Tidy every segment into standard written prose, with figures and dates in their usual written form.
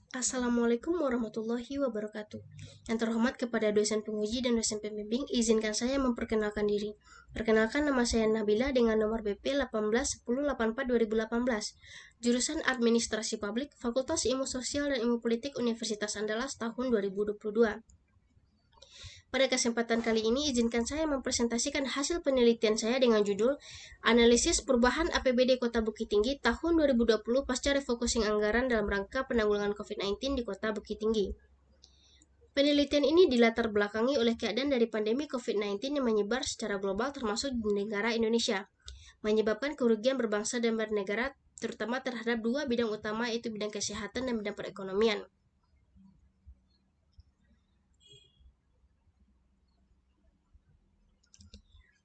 Assalamualaikum warahmatullahi wabarakatuh. Yang terhormat kepada dosen penguji dan dosen pembimbing, izinkan saya memperkenalkan diri. Perkenalkan, nama saya Nabila dengan nomor BP 181084-2018, jurusan Administrasi Publik, Fakultas Ilmu Sosial dan Ilmu Politik Universitas Andalas tahun 2022. Pada kesempatan kali ini, izinkan saya mempresentasikan hasil penelitian saya dengan judul Analisis Perubahan APBD Kota Bukit Tinggi tahun 2020 pasca refocusing anggaran dalam rangka penanggulangan COVID-19 di Kota Bukit Tinggi. Penelitian ini dilatar belakangi oleh keadaan dari pandemi COVID-19 yang menyebar secara global termasuk di negara Indonesia, menyebabkan kerugian berbangsa dan bernegara terutama terhadap dua bidang utama, yaitu bidang kesehatan dan bidang perekonomian.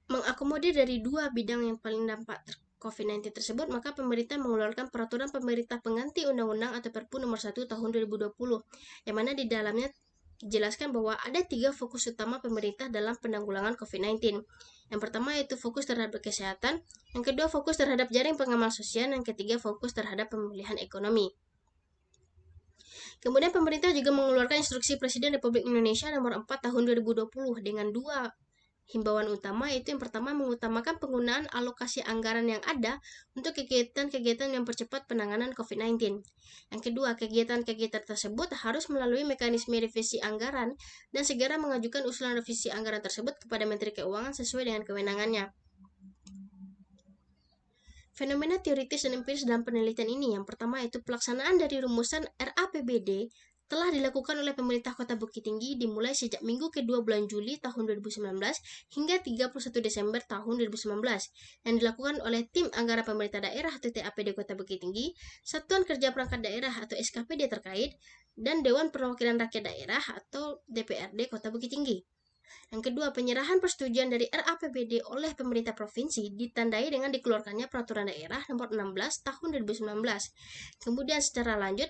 Mengakomodir dari dua bidang yang paling dampak COVID-19 tersebut, maka pemerintah mengeluarkan peraturan pemerintah pengganti Undang-Undang atau Perpu nomor 1 tahun 2020, yang mana di dalamnya dijelaskan bahwa ada tiga fokus utama pemerintah dalam penanggulangan COVID-19. Yang pertama yaitu fokus terhadap kesehatan, yang kedua fokus terhadap jaring pengaman sosial, dan yang ketiga fokus terhadap pemulihan ekonomi. Kemudian pemerintah juga mengeluarkan Instruksi Presiden Republik Indonesia nomor 4 tahun 2020 dengan dua himbauan utama, yaitu yang pertama mengutamakan penggunaan alokasi anggaran yang ada untuk kegiatan-kegiatan yang mempercepat penanganan COVID-19. Yang kedua, kegiatan-kegiatan tersebut harus melalui mekanisme revisi anggaran dan segera mengajukan usulan revisi anggaran tersebut kepada Menteri Keuangan sesuai dengan kewenangannya. Fenomena teoritis dan empiris dalam penelitian ini, yang pertama yaitu pelaksanaan dari rumusan RAPBD telah dilakukan oleh pemerintah Kota Bukit Tinggi dimulai sejak minggu kedua bulan Juli tahun 2019 hingga 31 Desember tahun 2019, yang dilakukan oleh Tim Anggaran Pemerintah Daerah atau TAPD Kota Bukit Tinggi, Satuan Kerja Perangkat Daerah atau SKPD terkait, dan Dewan Perwakilan Rakyat Daerah atau DPRD Kota Bukit Tinggi. Yang kedua, penyerahan persetujuan dari RAPBD oleh pemerintah provinsi ditandai dengan dikeluarkannya Peraturan Daerah Nomor 16 Tahun 2019. Kemudian secara lanjut,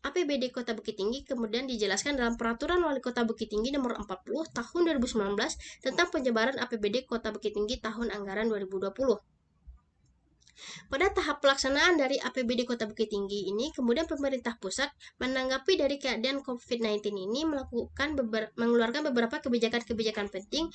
APBD Kota Bukit Tinggi kemudian dijelaskan dalam Peraturan Wali Kota Bukit Tinggi Nomor 40 Tahun 2019 tentang penyebaran APBD Kota Bukit Tinggi tahun anggaran 2020. Pada tahap pelaksanaan dari APBD Kota Bukit Tinggi ini, kemudian pemerintah pusat menanggapi dari keadaan COVID-19 ini mengeluarkan beberapa kebijakan-kebijakan penting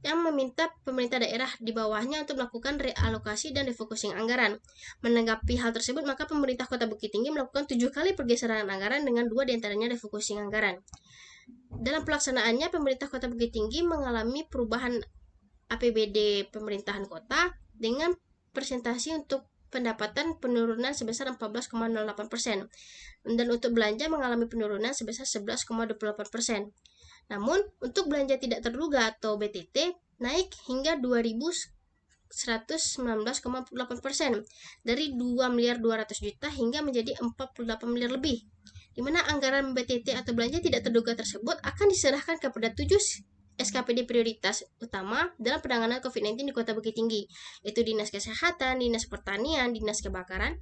yang meminta pemerintah daerah di bawahnya untuk melakukan realokasi dan refocusing anggaran. Menanggapi hal tersebut, maka pemerintah Kota Bukit Tinggi melakukan 7 kali pergeseran anggaran dengan 2 diantaranya refocusing anggaran. Dalam pelaksanaannya, pemerintah Kota Bukit Tinggi mengalami perubahan APBD pemerintahan kota dengan presentasi untuk pendapatan penurunan sebesar 14,08% dan untuk belanja mengalami penurunan sebesar 11,28%. Namun, untuk belanja tidak terduga atau BTT naik hingga 2.119,8% dari 2.200 miliar hingga menjadi 48 miliar lebih, di mana anggaran BTT atau belanja tidak terduga tersebut akan diserahkan kepada 7 SKPD prioritas utama dalam penanganan COVID-19 di Kota Bukit Tinggi, yaitu Dinas Kesehatan, Dinas Pertanian, Dinas Kebakaran,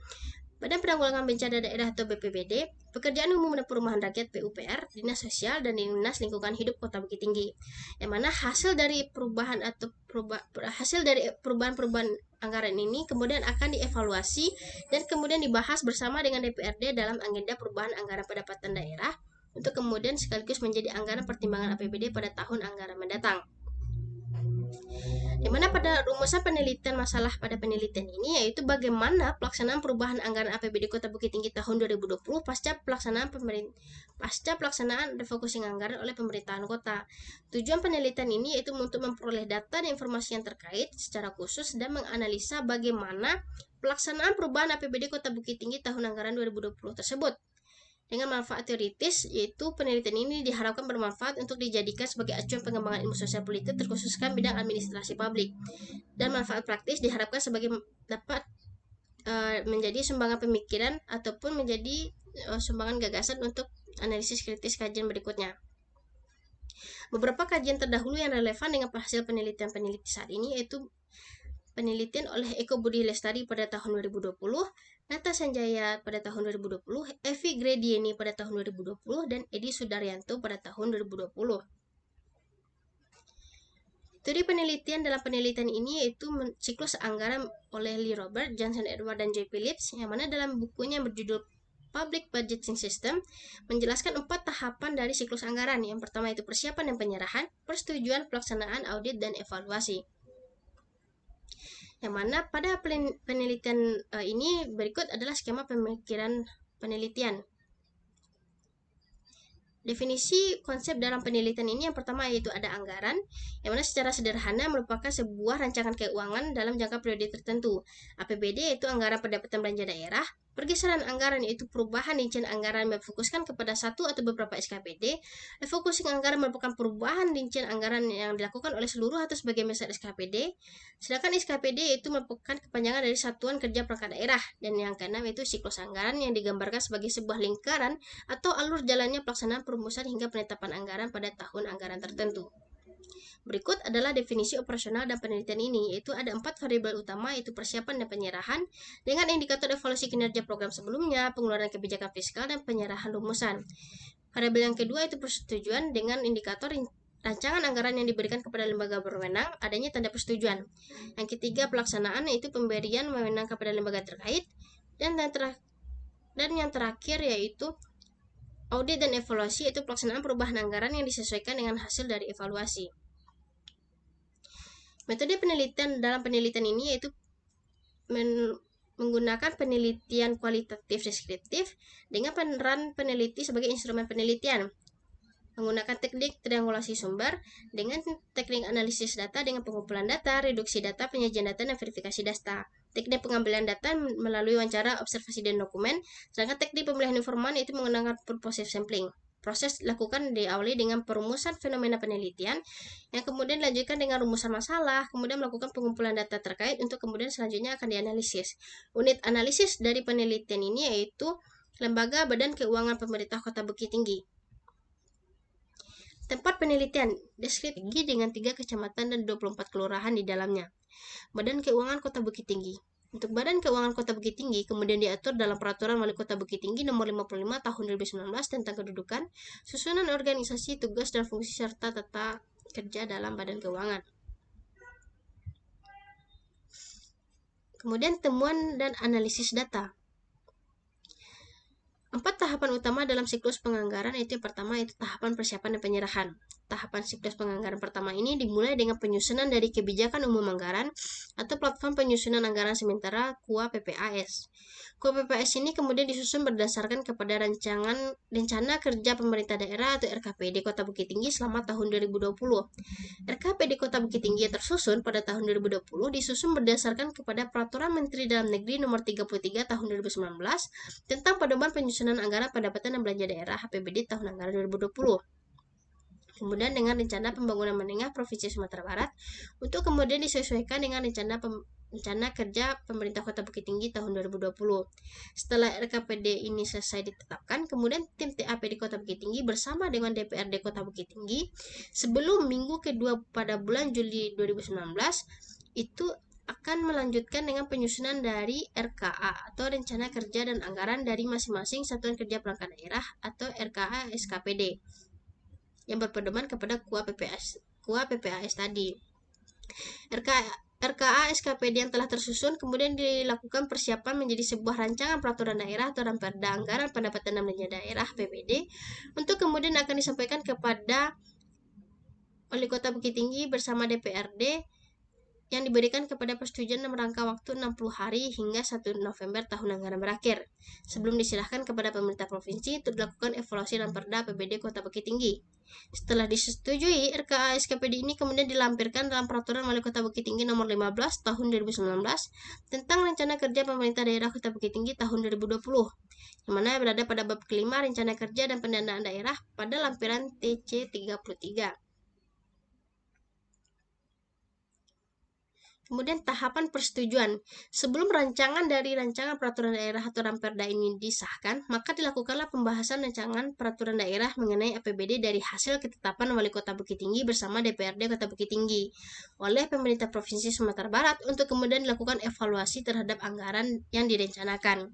Badan Penanggulangan Bencana Daerah atau BPBD, Pekerjaan Umum dan Perumahan Rakyat PUPR, Dinas Sosial, dan Dinas Lingkungan Hidup Kota Bukit Tinggi. Yang mana hasil dari perubahan-perubahan anggaran ini kemudian akan dievaluasi dan kemudian dibahas bersama dengan DPRD dalam agenda perubahan anggaran pendapatan daerah untuk kemudian sekaligus menjadi anggaran pertimbangan APBD pada tahun anggaran mendatang. Di mana pada rumusan penelitian masalah pada penelitian ini yaitu bagaimana pelaksanaan perubahan anggaran APBD Kota Bukit Tinggi tahun 2020 pasca pelaksanaan refocusing anggaran oleh pemerintahan kota. Tujuan penelitian ini yaitu untuk memperoleh data dan informasi yang terkait secara khusus dan menganalisa bagaimana pelaksanaan perubahan APBD Kota Bukit Tinggi tahun anggaran 2020 tersebut. Dengan manfaat teoritis, yaitu penelitian ini diharapkan bermanfaat untuk dijadikan sebagai acuan pengembangan ilmu sosial politik terkhususkan bidang administrasi publik. Dan manfaat praktis diharapkan sebagai dapat menjadi sumbangan pemikiran ataupun menjadi sumbangan gagasan untuk analisis kritis kajian berikutnya. Beberapa kajian terdahulu yang relevan dengan hasil penelitian peneliti saat ini yaitu penelitian oleh Eko Budi Lestari pada tahun 2020, Nata Sanjaya pada tahun 2020, Evi Gredieni pada tahun 2020, dan Edi Sudaryanto pada tahun 2020. Studi penelitian dalam penelitian ini yaitu siklus anggaran oleh Lee Robert, Johnson Edward, dan J. Phillips, yang mana dalam bukunya yang berjudul Public Budgeting System menjelaskan 4 tahapan dari siklus anggaran. Yang pertama itu persiapan dan penyerahan, persetujuan, pelaksanaan, audit, dan evaluasi. Yang mana pada penelitian ini berikut adalah skema pemikiran penelitian. Definisi konsep dalam penelitian ini yang pertama yaitu ada anggaran, yang mana secara sederhana merupakan sebuah rancangan keuangan dalam jangka periode tertentu. APBD yaitu anggaran pendapatan belanja daerah, pergeseran anggaran yaitu perubahan rincian anggaran berfokuskan kepada satu atau beberapa SKPD, refocusing anggaran merupakan perubahan rincian anggaran yang dilakukan oleh seluruh atau sebagian besar SKPD, sedangkan SKPD yaitu merupakan kepanjangan dari Satuan Kerja Perangkat Daerah, dan yang keenam yaitu siklus anggaran yang digambarkan sebagai sebuah lingkaran atau alur jalannya pelaksanaan perumusan hingga penetapan anggaran pada tahun anggaran tertentu. Berikut adalah definisi operasional dan penelitian ini, yaitu ada 4 variabel utama, yaitu persiapan dan penyerahan, dengan indikator evaluasi kinerja program sebelumnya, pengeluaran kebijakan fiskal, dan penyerahan rumusan. Variabel yang kedua itu persetujuan, dengan indikator rancangan anggaran yang diberikan kepada lembaga berwenang, adanya tanda persetujuan. Yang ketiga pelaksanaan, yaitu pemberian wewenang kepada lembaga terkait, dan yang terakhir yaitu audit dan evaluasi, yaitu pelaksanaan perubahan anggaran yang disesuaikan dengan hasil dari evaluasi. Metode penelitian dalam penelitian ini yaitu menggunakan penelitian kualitatif deskriptif dengan peran peneliti sebagai instrumen penelitian. Menggunakan teknik triangulasi sumber dengan teknik analisis data dengan pengumpulan data, reduksi data, penyajian data, dan verifikasi data. Teknik pengambilan data melalui wawancara, observasi, dan dokumen. Sedangkan teknik pemilihan informan itu menggunakan purposive sampling. Proses dilakukan diawali dengan perumusan fenomena penelitian, yang kemudian dilanjutkan dengan rumusan masalah, kemudian melakukan pengumpulan data terkait untuk kemudian selanjutnya akan dianalisis. Unit analisis dari penelitian ini yaitu Lembaga Badan Keuangan Pemerintah Kota Bukit Tinggi. Tempat penelitian deskriptif dengan 3 kecamatan dan 24 kelurahan di dalamnya. Badan Keuangan Kota Bukit Tinggi. Untuk Badan Keuangan Kota Bukit Tinggi kemudian diatur dalam Peraturan Wali Kota Bukit Tinggi Nomor 55 Tahun 2019 tentang kedudukan, susunan organisasi, tugas dan fungsi serta tata kerja dalam Badan Keuangan. Kemudian temuan dan analisis data. 4 tahapan utama dalam siklus penganggaran, yaitu yang pertama yaitu tahapan persiapan dan penyerahan. Tahapan siklus penganggaran pertama ini dimulai dengan penyusunan dari kebijakan umum anggaran atau platform penyusunan anggaran sementara KUA PPAS. KUA PPAS ini kemudian disusun berdasarkan kepada rencana kerja pemerintah daerah atau RKPD Kota Bukit Tinggi selama tahun 2020. RKPD Kota Bukit Tinggi yang tersusun pada tahun 2020 disusun berdasarkan kepada Peraturan Menteri Dalam Negeri Nomor 33 Tahun 2019 tentang pedoman penyusunan anggaran pendapatan dan belanja daerah APBD tahun anggaran 2020. Kemudian dengan rencana pembangunan menengah Provinsi Sumatera Barat untuk kemudian disesuaikan dengan rencana kerja pemerintah Kota Bukit Tinggi tahun 2020. Setelah RKPD ini selesai ditetapkan, kemudian tim TAPD Kota Bukit Tinggi bersama dengan DPRD Kota Bukit Tinggi sebelum minggu kedua pada bulan Juli 2019 itu akan melanjutkan dengan penyusunan dari RKA atau Rencana Kerja dan Anggaran dari masing-masing Satuan Kerja Perangkat Daerah atau RKA SKPD yang berpedoman kepada KUA PPAS tadi. RKA SKPD yang telah tersusun kemudian dilakukan persiapan menjadi sebuah rancangan peraturan daerah atau Ramperda Anggaran Pendapatan dan Belanja Daerah PBD untuk kemudian akan disampaikan kepada Wali Kota Bukit Tinggi bersama DPRD yang diberikan kepada persetujuan dalam rangka waktu 60 hari hingga 1 November tahun anggaran berakhir, sebelum diserahkan kepada pemerintah provinsi untuk dilakukan evaluasi Ramperda APBD Kota Bukit Tinggi. Setelah disetujui, RKA SKPD ini kemudian dilampirkan dalam Peraturan Wali Kota Bukit Tinggi Nomor 15 Tahun 2019 tentang Rencana Kerja Pemerintah Daerah Kota Bukit Tinggi tahun 2020, yang mana berada pada bab kelima Rencana Kerja dan Pendanaan Daerah pada lampiran TC 33. Kemudian tahapan persetujuan. Sebelum rancangan peraturan daerah atau Ramperda ini disahkan, maka dilakukanlah pembahasan rancangan peraturan daerah mengenai APBD dari hasil ketetapan Wali Kota Bukit Tinggi bersama DPRD Kota Bukit Tinggi oleh pemerintah Provinsi Sumatera Barat untuk kemudian dilakukan evaluasi terhadap anggaran yang direncanakan.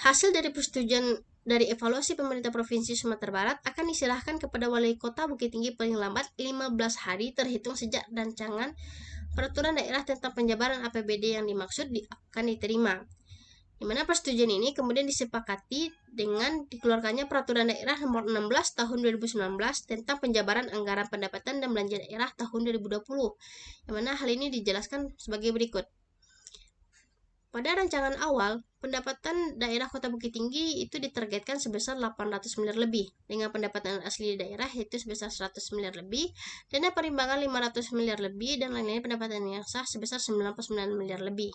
Hasil dari persetujuan dari evaluasi pemerintah Provinsi Sumatera Barat akan diserahkan kepada Wali Kota Bukit Tinggi paling lambat 15 hari terhitung sejak rancangan peraturan daerah tentang penjabaran APBD yang dimaksud akan diterima. Di mana persetujuan ini kemudian disepakati dengan dikeluarkannya Peraturan Daerah Nomor 16 Tahun 2019 tentang penjabaran anggaran pendapatan dan belanja daerah tahun 2020, yang mana hal ini dijelaskan sebagai berikut. Pada rancangan awal, pendapatan daerah Kota Bukit Tinggi itu ditargetkan sebesar 800 miliar lebih, dengan pendapatan asli daerah yaitu sebesar 100 miliar lebih, dana perimbangan 500 miliar lebih, dan lain-lain pendapatan yang sah sebesar 99 miliar lebih.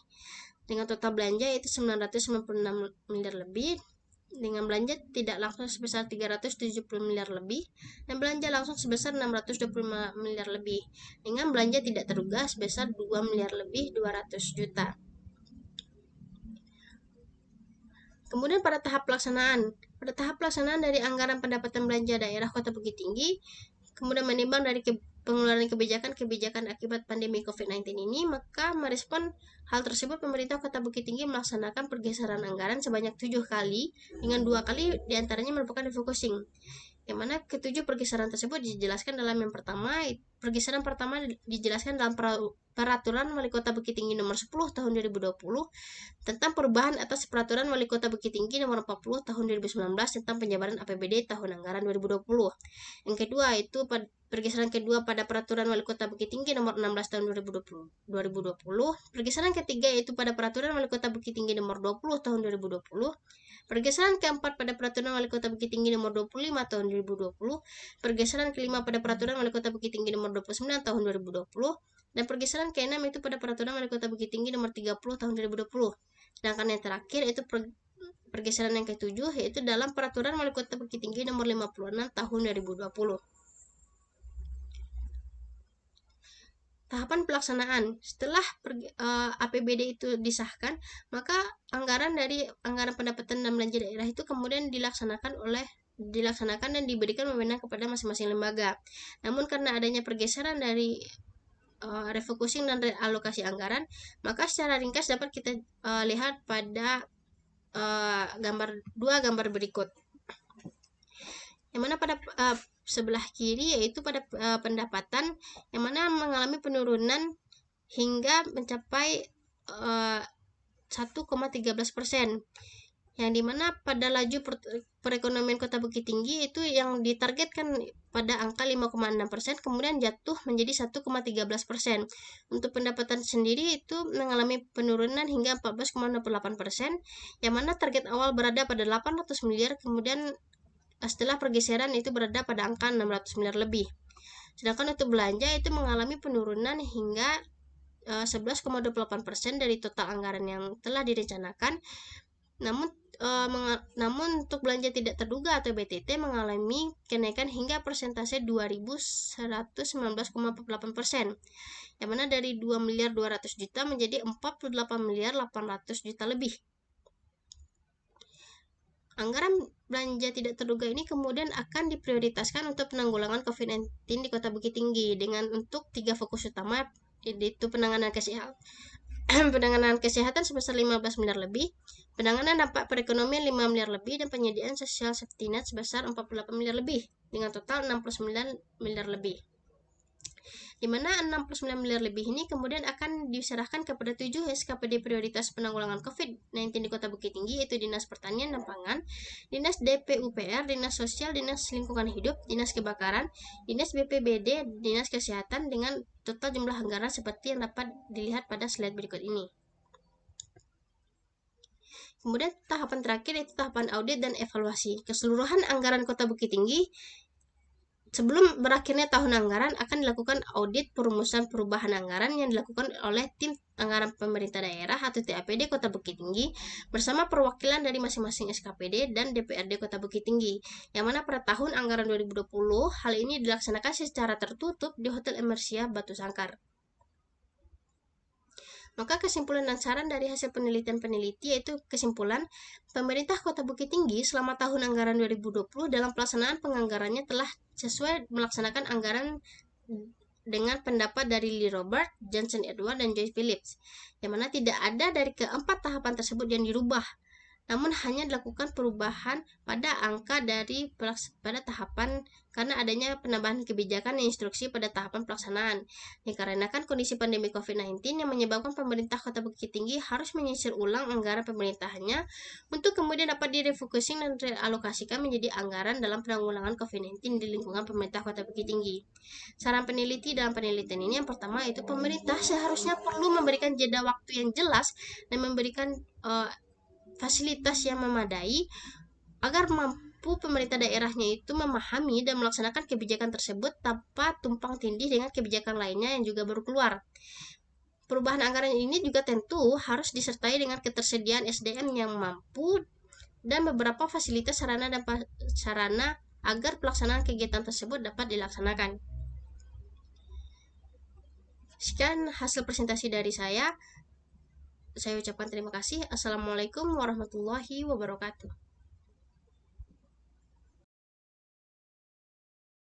Dengan total belanja yaitu 996 miliar lebih, dengan belanja tidak langsung sebesar 370 miliar lebih, dan belanja langsung sebesar 625 miliar lebih, dengan belanja tidak terduga sebesar 2 miliar lebih 200 juta. Kemudian pada tahap pelaksanaan dari anggaran pendapatan belanja daerah Kota Bukit Tinggi, kemudian menimbang dari pengeluaran kebijakan akibat pandemi COVID-19 ini, maka merespon hal tersebut pemerintah Kota Bukit Tinggi melaksanakan pergeseran anggaran sebanyak 7 kali, dengan 2 kali diantaranya merupakan refocusing. Yang mana ketujuh pergeseran tersebut dijelaskan dalam yang pertama. Pergeseran pertama dijelaskan dalam Peraturan Wali Kota Bukit Tinggi Nomor 10 Tahun 2020 tentang perubahan atas Peraturan Wali Kota Bukit Tinggi Nomor 40 Tahun 2019 tentang penjabaran APBD tahun anggaran 2020. Yang kedua itu pergeseran kedua pada Peraturan Wali Kota Bukit Tinggi Nomor 16 Tahun 2020. Pergeseran ketiga yaitu pada Peraturan Wali Kota Bukit Tinggi Nomor 20 Tahun 2020. Pergeseran keempat pada Peraturan Wali Kota Bukit Tinggi Nomor 25 Tahun 2020. Pergeseran kelima pada Peraturan Wali Kota Bukit Tinggi Nomor 29 Tahun 2020. Dan pergeseran keenam itu pada Peraturan Wali Kota Bukit Tinggi Nomor 30 Tahun 2020. Sedangkan yang terakhir itu pergeseran yang ketujuh yaitu dalam Peraturan Wali Kota Bukit Tinggi Nomor 56 Tahun 2020. Tahapan pelaksanaan. Setelah APBD itu disahkan, maka anggaran pendapatan dan belanja daerah itu kemudian dilaksanakan dan diberikan wewenang kepada masing-masing lembaga. Namun karena adanya pergeseran dari refocusing dan realokasi anggaran, maka secara ringkas dapat kita lihat pada gambar berikut. Yang mana pada sebelah kiri yaitu pada pendapatan yang mana mengalami penurunan hingga mencapai 1,13%, yang dimana pada laju perekonomian Kota Bukit Tinggi itu yang ditargetkan pada angka 5,6%, kemudian jatuh menjadi 1,13%. Untuk pendapatan sendiri itu mengalami penurunan hingga 14,68%, yang mana target awal berada pada 800 miliar, kemudian setelah pergeseran itu berada pada angka 600 miliar lebih. Sedangkan untuk belanja itu mengalami penurunan hingga 11,28% dari total anggaran yang telah direncanakan. Namun untuk belanja tidak terduga atau BTT mengalami kenaikan hingga persentase 2.119,48%, yang mana dari 2 miliar 200 juta menjadi 48 miliar 800 juta lebih. Anggaran belanja tidak terduga ini kemudian akan diprioritaskan untuk penanggulangan COVID-19 di Kota Bukit Tinggi dengan untuk 3 fokus utama, yaitu penanganan kesehatan sebesar 15 miliar lebih, penanganan dampak perekonomian 5 miliar lebih, dan penyediaan sosial safety net sebesar 48 miliar lebih dengan total 69 miliar lebih. Di mana 69 miliar lebih ini kemudian akan diserahkan kepada 7 SKPD prioritas penanggulangan COVID-19 di Kota Bukit Tinggi, yaitu Dinas Pertanian dan Pangan, Dinas DPUPR, Dinas Sosial, Dinas Lingkungan Hidup, Dinas Kebakaran, Dinas BPBD, Dinas Kesehatan, dengan total jumlah anggaran seperti yang dapat dilihat pada slide berikut ini. Kemudian tahapan terakhir yaitu tahapan audit dan evaluasi. Keseluruhan anggaran Kota Bukit Tinggi sebelum berakhirnya tahun anggaran akan dilakukan audit perumusan perubahan anggaran yang dilakukan oleh tim anggaran pemerintah daerah atau TAPD Kota Bukit Tinggi bersama perwakilan dari masing-masing SKPD dan DPRD Kota Bukit Tinggi, yang mana pada tahun anggaran 2020 hal ini dilaksanakan secara tertutup di Hotel Emersia Batu Sangkar. Maka kesimpulan dan saran dari hasil penelitian peneliti yaitu kesimpulan, pemerintah Kota Bukit Tinggi selama tahun anggaran 2020 dalam pelaksanaan penganggarannya telah sesuai melaksanakan anggaran dengan pendapat dari Lee Robert, Johnson Edward, dan Joyce Phillips, yang mana tidak ada dari keempat tahapan tersebut yang dirubah. namun hanya dilakukan perubahan pada angka pada tahapan karena adanya penambahan kebijakan dan instruksi pada tahapan pelaksanaan. Dikarenakan kondisi pandemi COVID-19 yang menyebabkan pemerintah Kota Bukit Tinggi harus menyisir ulang anggaran pemerintahannya untuk kemudian dapat direfocusing dan realokasikan menjadi anggaran dalam penanggulangan COVID-19 di lingkungan pemerintah Kota Bukit Tinggi. Saran peneliti dalam penelitian ini yang pertama itu pemerintah seharusnya perlu memberikan jeda waktu yang jelas dan memberikan fasilitas yang memadai agar mampu pemerintah daerahnya itu memahami dan melaksanakan kebijakan tersebut tanpa tumpang tindih dengan kebijakan lainnya yang juga baru keluar. Perubahan anggaran ini juga tentu harus disertai dengan ketersediaan SDM yang mampu dan beberapa fasilitas sarana agar pelaksanaan kegiatan tersebut dapat dilaksanakan. Sekian hasil presentasi dari saya. Saya ucapkan terima kasih. Assalamualaikum warahmatullahi wabarakatuh.